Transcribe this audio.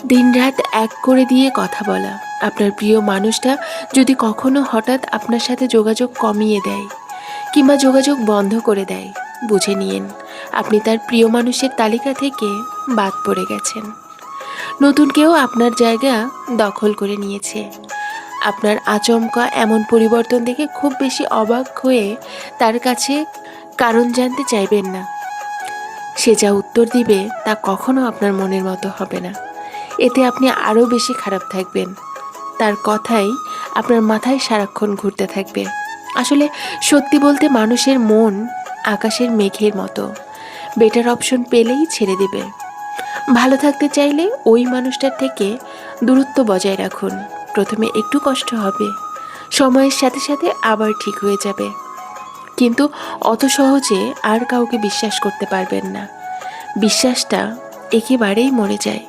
দিনরাত এক করে দিয়ে কথা বলা। আপনার প্রিয় মানুষটা যদি কখনো হঠাৎ আপনার সাথে যোগাযোগ কমিয়ে দেয় কিংবা যোগাযোগ বন্ধ করে দেয়, বুঝে নিন আপনি তার প্রিয় মানুষের তালিকা থেকে বাদ পড়ে গেছেন। নতুন কেউ আপনার জায়গা দখল করে নিয়েছে। আপনার আচমকা এমন পরিবর্তন দেখে খুব বেশি অবাক হয়ে তার কাছে কারণ জানতে চাইবেন না। সে যা উত্তর দিবে তা কখনো আপনার মনের মতো হবে না। এতে আপনি আরও বেশি খারাপ থাকবেন। তার কথাই আপনার মাথায় সারাক্ষণ ঘুরতে থাকবে। আসলে সত্যি বলতে মানুষের মন আকাশের মেঘের মতো, বেটার অপশন পেলেই ছেড়ে দেবে। ভালো থাকতে চাইলে ওই মানুষটার থেকে দূরত্ব বজায় রাখুন। প্রথমে একটু কষ্ট হবে, সময়ের সাথে সাথে আবার ঠিক হয়ে যাবে। কিন্তু অত সহজে আর কাউকে বিশ্বাস করতে পারবেন না। বিশ্বাসটা একেবারেই মরে যায়।